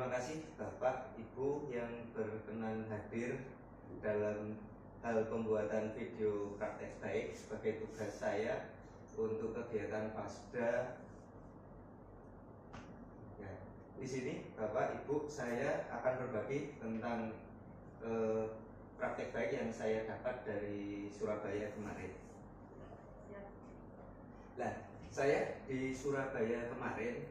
Terima kasih Bapak Ibu yang berkenan hadir dalam hal pembuatan video praktek baik sebagai tugas saya untuk kegiatan Pasda. Ya, di sini Bapak Ibu saya akan berbagi tentang praktek baik yang saya dapat dari Surabaya kemarin. Nah, saya di Surabaya kemarin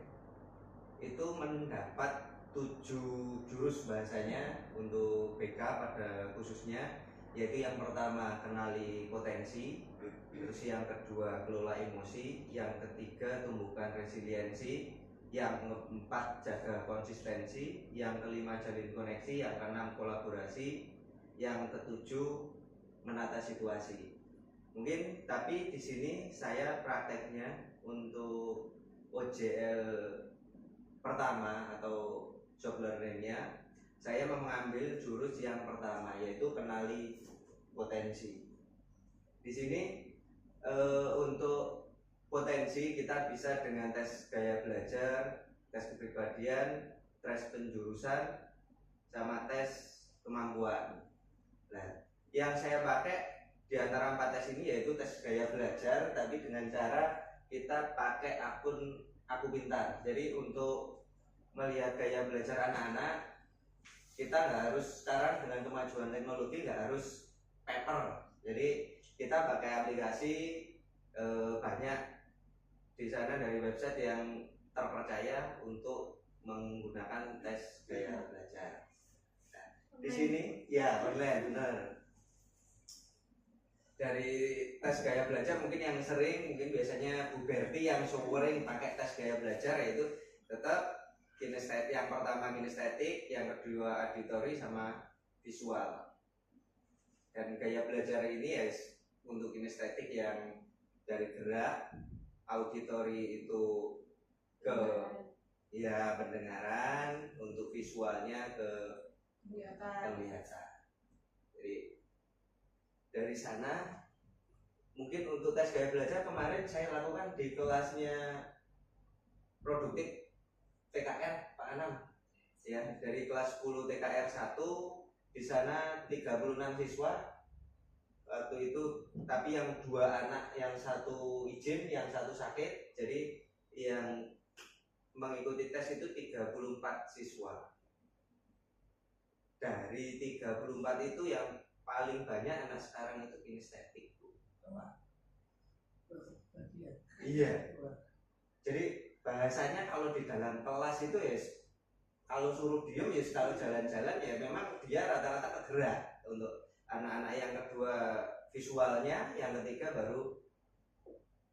itu mendapat 7 jurus bahasanya untuk BK pada khususnya, yaitu yang pertama kenali potensi, terus yang kedua kelola emosi, yang ketiga tumbuhkan resiliensi, yang keempat jaga konsistensi, yang kelima jalin koneksi, yang keenam kolaborasi, yang ketujuh menata situasi. Mungkin tapi di sini saya prakteknya untuk OJL pertama atau job learning-nya, saya mengambil jurus yang pertama yaitu kenali potensi. Di sini untuk potensi kita bisa dengan tes gaya belajar, tes kepribadian, tes penjurusan, sama tes kemampuan. Nah, yang saya pakai di antara 4 tes ini yaitu tes gaya belajar, tapi dengan cara kita pakai akun Aku Pintar. Jadi untuk melihat gaya belajar anak-anak, kita nggak harus sekarang dengan kemajuan teknologi nggak harus paper. Jadi kita pakai aplikasi banyak di sana dari website yang terpercaya untuk menggunakan tes gaya belajar. Nah, di sini ya online benar. Dari tes gaya belajar mungkin yang sering, mungkin biasanya Bu Berti yang sering pakai tes gaya belajar, yaitu tetap kinestetik. Yang pertama kinestetik, yang kedua auditori sama visual. Dan gaya belajar ini ya untuk kinestetik yang dari gerak, auditori itu ke ya pendengaran, untuk visualnya ke penglihatan. Jadi dari sana mungkin untuk tes gaya belajar kemarin saya lakukan di kelasnya produktif TKR Pak Anam ya, dari kelas 10 TKR 1 di sana 36 siswa waktu itu, tapi yang 2 anak, yang 1 izin, yang 1 sakit, jadi yang mengikuti tes itu 34 siswa. Dari 34 itu yang paling banyak anak sekarang itu kinestetik, Bu. Iya. Jadi bahasanya kalau di dalam kelas itu ya kalau suruh diem ya, kalau jalan-jalan ya memang dia rata-rata kegerak. Untuk anak-anak yang kedua visualnya, yang ketiga baru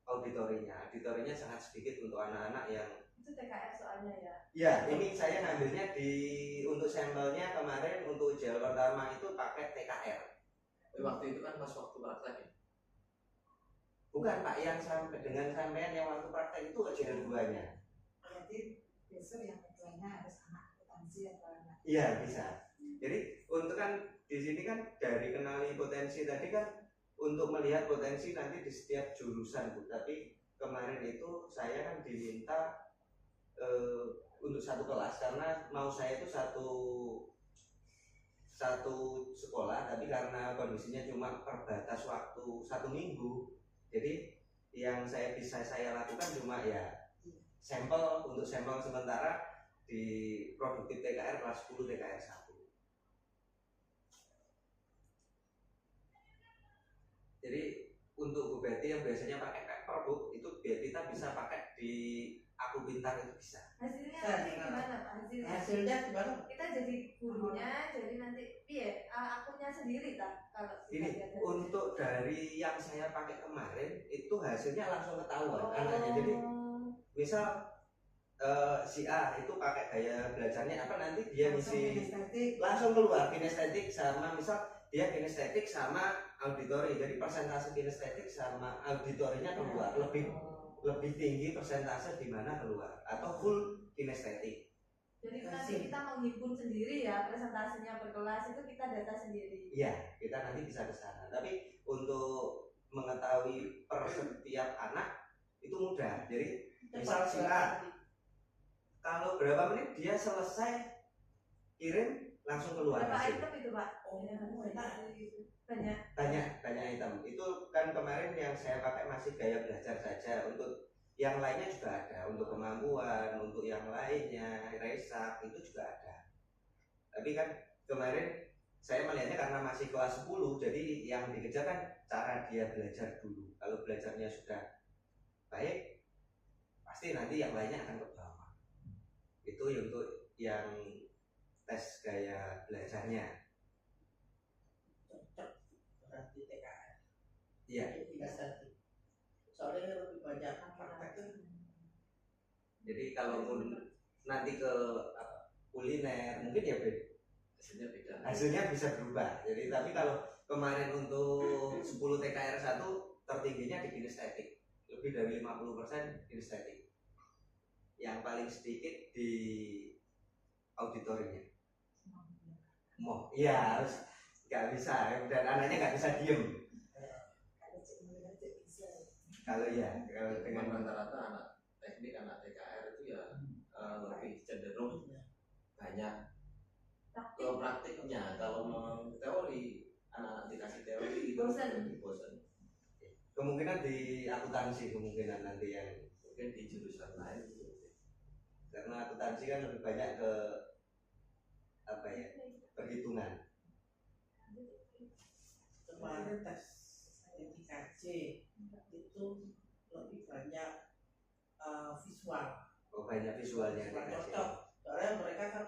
auditorinya. Auditorinya sangat sedikit untuk anak-anak yang itu TKR soalnya ya. Ya, ini saya ngambilnya untuk sampelnya kemarin untuk ujian pertama itu pakai TKR. Waktu itu kan pas waktu praktek ya? Bukan Pak, yang sampai dengan sampean yang waktu praktek itu ujian keduanya. Jadi besok yang keduanya harus anak potensi atau anak. Iya bisa. Jadi untuk kan di sini kan dari kenali potensi tadi kan untuk melihat potensi nanti di setiap jurusan, Bu. Tapi kemarin itu saya kan diminta untuk satu kelas karena mau saya itu satu sekolah, tapi karena kondisinya cuma terbatas waktu 1 minggu, jadi yang saya lakukan cuma ya sampel, untuk sampel sementara di produktif TKR kelas 10 TKR 1. Jadi untuk Bu Betty yang biasanya pakai paper, Bu, itu biar kita bisa pakai di Aku Pintar itu bisa. Hasilnya nanti gimana Pak? Hasilnya gimana? Kita jadi gurunya, jadi nanti akunnya sendiri tak kalau ini untuk dari yang saya pakai kemarin itu hasilnya langsung ketahuan anaknya. Jadi misal si A itu pakai gaya belajarnya apa, nanti dia ngisi langsung keluar kinestetik sama, misal dia kinestetik sama auditori, jadi persentase kinestetik sama auditorinya keluar lebih tinggi persentase di mana keluar, atau full kinestetik. Jadi nanti kita menghimpun sendiri ya presentasinya per kelas itu kita data sendiri. Iya, kita nanti bisa ke sana. Tapi untuk mengetahui per setiap anak itu mudah. Jadi misal si A, kalau berapa menit dia selesai kirim langsung keluar Berapa hasil. item itu Pak? Oh, enak. Banyak. Banyak item. Itu kan kemarin yang saya pakai masih gaya belajar saja. Untuk yang lainnya juga ada, untuk kemampuan, untuk yang lainnya, resak itu juga ada. Tapi kan kemarin saya melihatnya karena masih kelas 10, jadi yang dikejar kan cara dia belajar dulu. Kalau belajarnya sudah baik, pasti nanti yang lainnya akan ke bawah. Itu untuk yang tes gaya belajarnya. Cocok berarti TKR. Iya. Tidak statik. Soalnya lebih banyak praktek. Jadi kalau nanti ke kuliner mungkin ya Hasilnya beda. hasilnya bisa berubah. Jadi tapi kalau kemarin untuk 10 TKR 1 tertingginya di kinestetik, lebih dari 50% kinestetik. Yang paling sedikit di auditorinya. Iya, harus nggak bisa dan anaknya nggak bisa diem. Kalau Dengan dengan rata-rata anak teknik, anak TKR itu ya lebih cenderung banyak ke praktiknya. Kalau mau teori, anak-anak dikasih teori itu bosan. kemungkinan di akuntansi kemungkinan nanti yang Mungkin di jurusan lain gitu. karena akuntansi kan lebih banyak ke apa ya, perhitungan. Kemarin tes IKJ itu lebih banyak visual. Oh, banyak visualnya Visual dikasih. cocok. Soalnya mereka kan